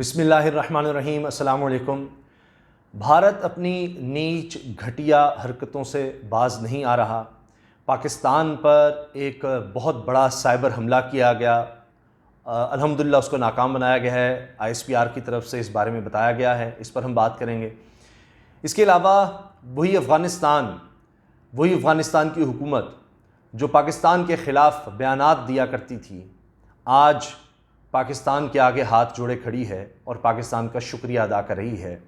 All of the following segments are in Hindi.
बिस्मिल्लाहिर्रहमानिर्रहीम। अस्सलाम वालेकुम। भारत अपनी नीच घटिया हरकतों से बाज नहीं आ रहा। पाकिस्तान पर एक बहुत बड़ा साइबर हमला किया गया। अल्हम्दुलिल्लाह उसको नाकाम बनाया गया है। ISPR की तरफ से इस बारे में बताया गया है, इस पर हम बात करेंगे। इसके अलावा वही अफ़गानिस्तान की हुकूमत जो पाकिस्तान के ख़िलाफ़ बयानात दिया करती थी, आज पाकिस्तान के आगे हाथ जोड़े खड़ी है और पाकिस्तान का शुक्रिया अदा कर रही है।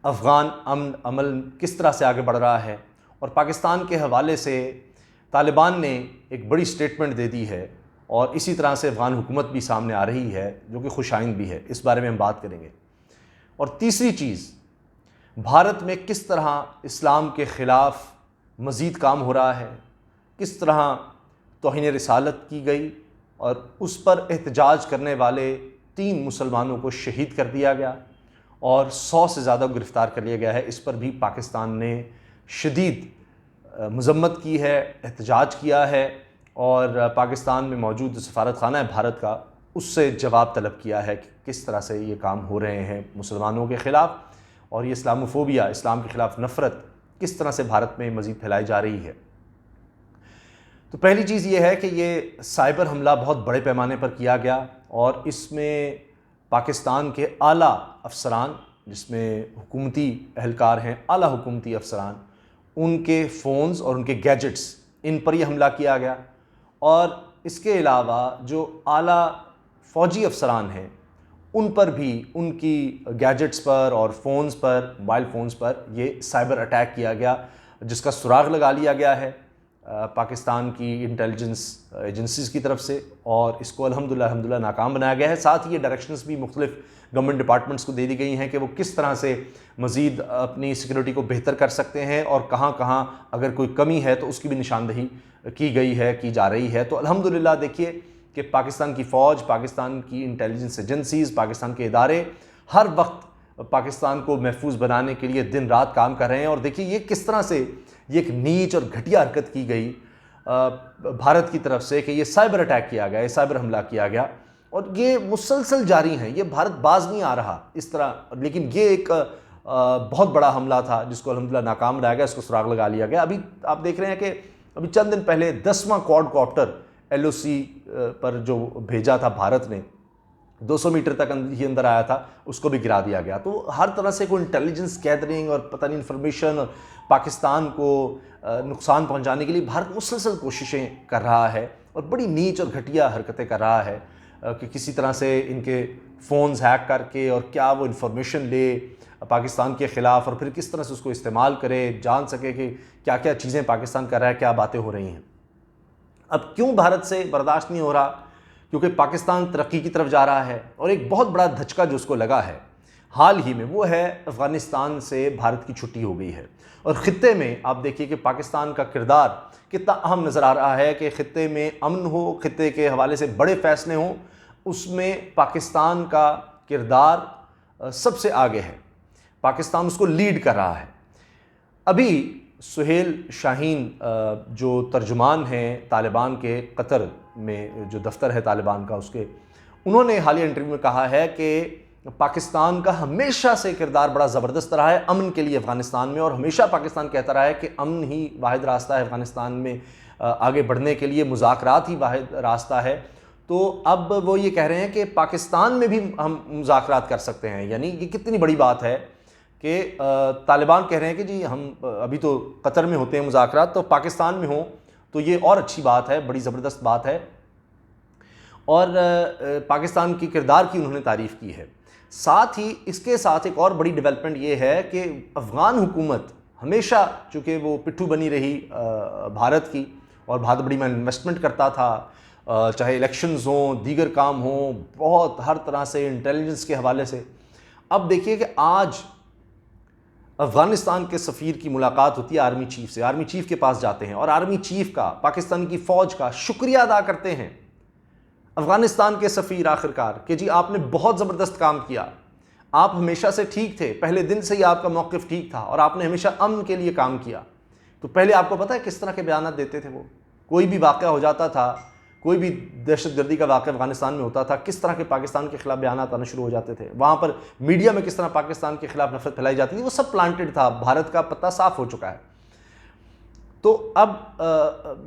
अफ़गान अमन अमल किस तरह से आगे बढ़ रहा है और पाकिस्तान के हवाले से तालिबान ने एक बड़ी स्टेटमेंट दे दी है और इसी तरह से अफ़गान हुकूमत भी सामने आ रही है जो कि खुशाइंद भी है। इस बारे में हम बात करेंगे। और तीसरी चीज़, भारत में किस तरह इस्लाम के ख़िलाफ़ मज़ीद काम हो रहा है, किस तरह तौहीन रिसालत की गई और उस पर एहतजाज करने वाले 3 मुसलमानों को शहीद कर दिया गया और 100 से ज़्यादा गिरफ़्तार कर लिया गया है। इस पर भी पाकिस्तान ने शदीद मज़म्मत की है, एहतजाज किया है और पाकिस्तान में मौजूद सफ़ारत खाना है भारत का, उससे जवाब तलब किया है कि किस तरह से ये काम हो रहे हैं मुसलमानों के ख़िलाफ़ और ये इस्लामोफोबिया, इस्लाम के ख़िलाफ़ नफ़रत किस तरह से भारत में मज़ीद फैलाई जा रही है। तो पहली चीज़ ये है कि ये साइबर हमला बहुत बड़े पैमाने पर किया गया और इसमें पाकिस्तान के आला अफसरान, जिसमें हुकूमती एहलकार हैं, आला हुकूमती अफसरान, उनके फ़ोन्स और उनके गैजेट्स, इन पर यह हमला किया गया। और इसके अलावा जो आला फ़ौजी अफसरान हैं उन पर भी, उनकी गैजेट्स पर और फ़ोन्स पर, मोबाइल फ़ोन्स पर ये साइबर अटैक किया गया, जिसका सुराग लगा लिया गया है पाकिस्तान की इंटेलिजेंस एजेंसीज़ की तरफ से और इसको अल्हम्दुलिल्लाह नाकाम बनाया गया है। साथ ही ये डायरेक्शंस भी मुख्तलिफ गवर्नमेंट डिपार्टमेंट्स को दे दी गई हैं कि वो किस तरह से मज़ीद अपनी सिक्योरिटी को बेहतर कर सकते हैं और कहाँ कहाँ अगर कोई कमी है तो उसकी भी निशानदही की गई है, की जा रही है। तो अल्हम्दुलिल्लाह देखिए कि पाकिस्तान की फ़ौज, पाकिस्तान की इंटेलिजेंस एजेंसीज़, पाकिस्तान के इदारे हर वक्त पाकिस्तान को महफूज बनाने के लिए दिन रात काम कर रहे हैं। और देखिए ये किस तरह से ये एक नीच और घटिया हरकत की गई भारत की तरफ से कि ये साइबर अटैक किया गया, ये साइबर हमला किया गया और ये मुसलसल जारी हैं। ये भारत बाज नहीं आ रहा इस तरह, लेकिन ये एक बहुत बड़ा हमला था जिसको अल्हम्दुलिल्लाह नाकाम बनाया गया, इसको सुराग लगा लिया गया। अभी आप देख रहे हैं कि अभी चंद दिन पहले 10वां क्वाडकॉप्टर LOC पर जो भेजा था भारत ने, 200 मीटर तक ही अंदर आया था, उसको भी गिरा दिया गया। तो हर तरह से कोई इंटेलिजेंस गैदरिंग और पता नहीं इंफॉर्मेशन और पाकिस्तान को नुकसान पहुंचाने के लिए भारत मुसलसल कोशिशें कर रहा है और बड़ी नीच और घटिया हरकतें कर रहा है कि किसी तरह से इनके फ़ोन्स हैक करके और क्या वो इंफॉर्मेशन ले पाकिस्तान के ख़िलाफ़ और फिर किस तरह से उसको इस्तेमाल करे, जान सके कि क्या क्या चीज़ें पाकिस्तान कर रहा है, क्या बातें हो रही हैं। अब क्यों भारत से बर्दाश्त नहीं हो रहा? क्योंकि पाकिस्तान तरक्की की तरफ जा रहा है और एक बहुत बड़ा धचका जो उसको लगा है हाल ही में, वो है अफ़गानिस्तान से भारत की छुट्टी हो गई है। और ख़ित्ते में आप देखिए कि पाकिस्तान का किरदार कितना अहम नज़र आ रहा है कि ख़ित्ते में अमन हो, ख़ित्ते के हवाले से बड़े फ़ैसले हों, उसमें पाकिस्तान का किरदार सबसे आगे है। पाकिस्तान उसको लीड कर रहा है। अभी सुहेल शाहीन जो तर्जुमान हैं तालिबान के कतर में, जो दफ्तर है तालिबान का, उसके, उन्होंने हालिया इंटरव्यू में कहा है कि पाकिस्तान का हमेशा से किरदार बड़ा ज़बरदस्त रहा है अमन के लिए अफ़गानिस्तान में और हमेशा पाकिस्तान कहता रहा है कि अमन ही वाहिद रास्ता है अफ़गानिस्तान में आगे बढ़ने के लिए, मुज़ाकरात ही वाहिद रास्ता है। तो अब वो ये कह रहे हैं कि पाकिस्तान में भी हम मुज़ाकरात कर सकते हैं। यानी ये कितनी बड़ी बात है कि तालिबान कह रहे हैं कि जी हम अभी तो कतर में होते हैं मुज़ाकरात, तो पाकिस्तान में हो तो ये और अच्छी बात है, बड़ी ज़बरदस्त बात है। और पाकिस्तान की किरदार की उन्होंने तारीफ़ की है। साथ ही इसके साथ एक और बड़ी डेवलपमेंट ये है कि अफ़गान हुकूमत हमेशा, चूँकि वो पिट्ठू बनी रही भारत की और भारत बड़ी में इन्वेस्टमेंट करता था, चाहे इलेक्शंस हों, दीगर काम हों, बहुत हर तरह से इंटेलिजेंस के हवाले से। अब देखिए कि आज अफ़गानिस्तान के सफ़ीर की मुलाकात होती है आर्मी चीफ़ से, आर्मी चीफ़ के पास जाते हैं और आर्मी चीफ़ का, पाकिस्तान की फ़ौज का शुक्रिया अदा करते हैं अफ़गानिस्तान के सफ़ीर आखिरकार कि जी आपने बहुत ज़बरदस्त काम किया, आप हमेशा से ठीक थे, पहले दिन से ही आपका मौक़िफ़ ठीक था और आपने हमेशा अमन के लिए काम किया। तो पहले आपको पता है किस तरह के बयान देते थे वो? कोई भी वाक़या हो जाता था कोई भी दहशतगर्दी का वाक़या अफगानिस्तान में होता था, किस तरह के पाकिस्तान के खिलाफ बयान आना शुरू हो जाते थे, वहाँ पर मीडिया में किस तरह पाकिस्तान के खिलाफ नफरत फैलाई जाती थी, वो सब प्लांटेड था। भारत का पत्ता साफ हो चुका है। तो अब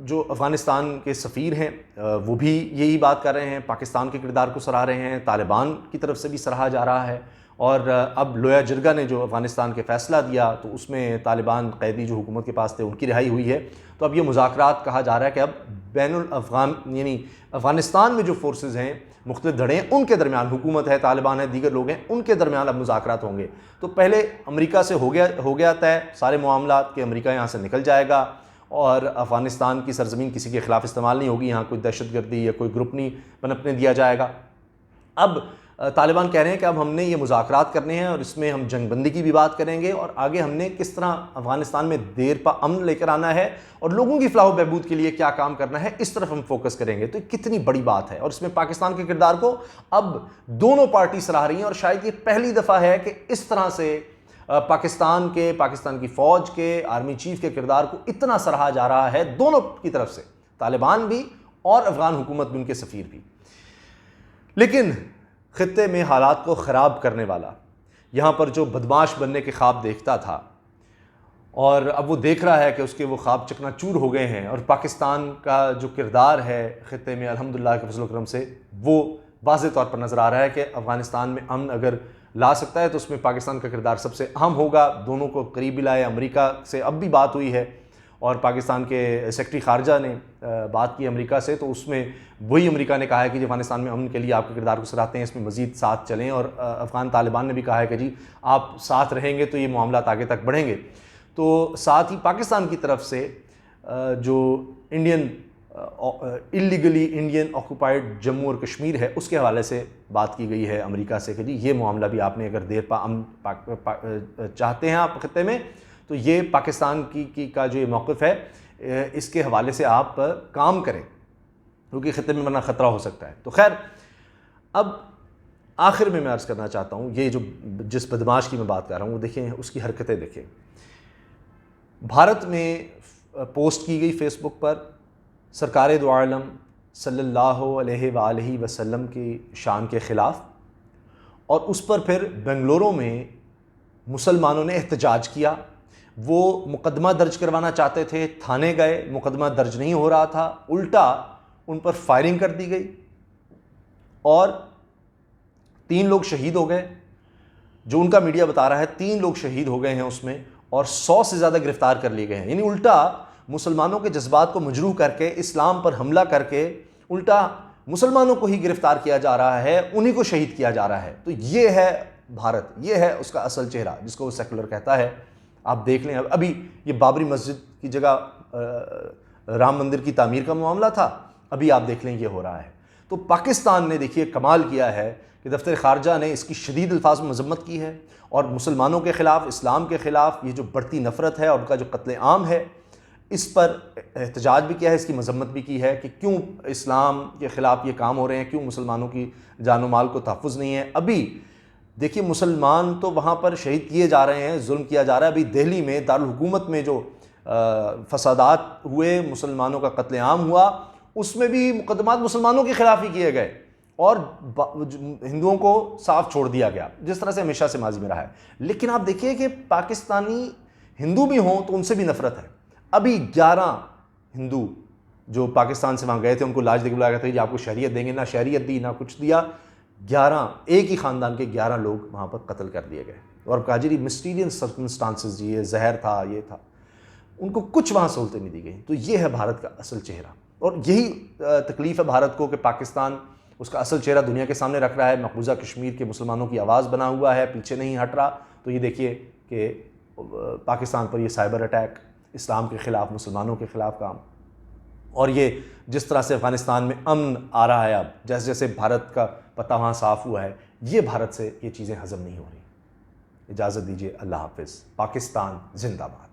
जो अफ़गानिस्तान के सफ़ीर हैं वो भी यही बात कर रहे हैं, पाकिस्तान के किरदार को सराह रहे हैं, तालिबान की तरफ से भी सराहा जा रहा है। और अब लोया जिरगा ने जो अफ़गानिस्तान के फ़ैसला दिया तो उसमें तालिबान कैदी जो हुकूमत के पास थे उनकी रिहाई हुई है। तो अब ये मुज़ाकरात कहा जा रहा है कि अब बैनुल अफ़गान यानी अफ़गानिस्तान में जो फोर्सेस हैं, मुख्तलिफ धड़े हैं, उनके दरमियान, हुकूमत है, तालिबान है, दीगर लोग हैं, उनके दरमियान अब मुज़ाकरात होंगे। तो पहले अमेरिका से हो गया तय सारे मामलात कि अमेरिका यहाँ से निकल जाएगा और अफ़गानिस्तान की सरजमीन किसी के ख़िलाफ़ इस्तेमाल नहीं होगी, यहाँ कोई दहशतगर्दी या कोई ग्रुप नहीं पनपने दिया जाएगा। अब तालिबान कह रहे हैं कि अब हमने ये मुज़ाकरात करने हैं और इसमें हम जंगबंदी की भी बात करेंगे और आगे हमने किस तरह अफ़गानिस्तान में देर पा अमन लेकर आना है और लोगों की फ़लाह बहबूद के लिए क्या काम करना है, इस तरफ हम फोकस करेंगे। तो कितनी बड़ी बात है और इसमें पाकिस्तान के किरदार को अब दोनों पार्टी सराह रही हैं और शायद ये पहली दफ़ा है कि इस तरह से पाकिस्तान की फ़ौज के आर्मी चीफ के किरदार को इतना सराहा जा रहा है, दोनों की तरफ से, तालिबान भी और अफ़गान हुकूमत भी, उनके सफ़ीर भी। लेकिन ख़ित्ते में हालात को ख़राब करने वाला, यहाँ पर जो बदमाश बनने के ख्वाब देखता था और अब वो देख रहा है कि उसके वो ख्वाब चकनाचूर हो गए हैं और पाकिस्तान का जो किरदार है ख़ित्ते में अल्हम्दुलिल्लाह के फज़ल करम से वो वाज़ेह तौर पर नज़र आ रहा है कि अफ़गानिस्तान में अमन अगर ला सकता है तो उसमें पाकिस्तान का किरदार सबसे अहम होगा। दोनों को करीब लाए, अमेरिका से अब भी बात हुई है और पाकिस्तान के सेक्रेटरी ख़ारजा ने बात की अमेरिका से, तो उसमें वही अमेरिका ने कहा है कि अफ़गानिस्तान में अमन के लिए आपके किरदार को सराहते हैं, इसमें मज़ीद साथ चलें। और अफ़गान तालिबान ने भी कहा है कि जी आप साथ रहेंगे तो ये मामला आगे तक बढ़ेंगे। तो साथ ही पाकिस्तान की तरफ से जो इलीगली इंडियन ऑक्यूपाइड जम्मू और कश्मीर है उसके हवाले से बात की गई है अमेरिका से कि जी ये मामला भी आपने अगर देर पा अमन चाहते हैं आप ख़ित्ते में, तो ये पाकिस्तान की का जो ये मौक़िफ़ है इसके हवाले से आप काम करें क्योंकि ख़ित्ते में वरना ख़तरा हो सकता है। तो खैर, अब आखिर में मैं अर्ज़ करना चाहता हूँ, ये जो जिस बदमाश की मैं बात कर रहा हूँ वो देखें, उसकी हरकतें देखें। भारत में पोस्ट की गई फ़ेसबुक पर सरकार दो आलम सल्लल्लाहु अलैहि वसल्लम की शान के ख़िलाफ़, और उस पर फिर बेंगलुरु में मुसलमानों ने एहतजाज किया। वो मुकदमा दर्ज करवाना चाहते थे, थाने गए, मुकदमा दर्ज नहीं हो रहा था, उल्टा उन पर फायरिंग कर दी गई और 3 लोग शहीद हो गए। जो उनका मीडिया बता रहा है 3 लोग शहीद हो गए हैं उसमें और 100 से ज़्यादा गिरफ्तार कर लिए गए हैं। यानी उल्टा मुसलमानों के जज्बात को मजरूह करके, इस्लाम पर हमला करके, उल्टा मुसलमानों को ही गिरफ्तार किया जा रहा है, उन्हीं को शहीद किया जा रहा है। तो ये है भारत, ये है उसका असल चेहरा जिसको वो सेकुलर कहता है। आप देख लें, अभी ये बाबरी मस्जिद की जगह राम मंदिर की तामीर का मामला था, अभी आप देख लें ये हो रहा है। तो पाकिस्तान ने देखिए कमाल किया है कि दफ्तर ख़ारजा ने इसकी शदीद अल्फाज में मजम्मत की है और मुसलमानों के ख़िलाफ़, इस्लाम के ख़िलाफ़ ये जो बढ़ती नफ़रत है और उनका जो कत्ले आम है, इस पर एहतजाज भी किया है, इसकी मजम्मत भी की है कि क्यों इस्लाम के ख़िलाफ़ ये काम हो रहे हैं, क्यों मुसलमानों की जान माल को तहफ़्फ़ुज़ नहीं है। अभी देखिए मुसलमान तो वहाँ पर शहीद किए जा रहे हैं, जुल्म किया जा रहा है। अभी दिल्ली में दारुल हुकूमत में जो फसादात हुए, मुसलमानों का कत्लेआम हुआ, उसमें भी मुकदमात मुसलमानों के ख़िलाफ़ ही किए गए और हिंदुओं को साफ छोड़ दिया गया, जिस तरह से हमेशा से माजी में रहा है। लेकिन आप देखिए कि पाकिस्तानी हिंदू भी हों तो उनसे भी नफ़रत है। अभी 11 हिंदू जो पाकिस्तान से वहाँ गए थे, उनको लाज देकर बुलाया गया था कि आपको शहरियत देंगे, ना शहरियत दी ना कुछ दिया। 11 एक ही ख़ानदान के 11 लोग वहाँ पर कत्ल कर दिए गए और कहा जी मिस्टीरियस सर्कमस्टांसेस, जी ये जहर था, ये था, उनको कुछ वहाँ सहूलतें नहीं दी गई। तो ये है भारत का असल चेहरा और यही तकलीफ़ है भारत को कि पाकिस्तान उसका असल चेहरा दुनिया के सामने रख रहा है। मकबूजा कश्मीर के मुसलमानों की आवाज़ बना हुआ है, पीछे नहीं हट रहा। तो ये देखिए कि पाकिस्तान पर ये साइबर अटैक, इस्लाम के ख़िलाफ़, मुसलमानों के ख़िलाफ़ काम, और ये जिस तरह से अफ़गानिस्तान में अमन आ रहा है, अब जैसे जैसे भारत का पता वहाँ साफ़ हुआ है, ये भारत से ये चीज़ें हज़म नहीं हो रही। इजाज़त दीजिए, अल्लाह हाफ़िज़। पाकिस्तान ज़िंदाबाद।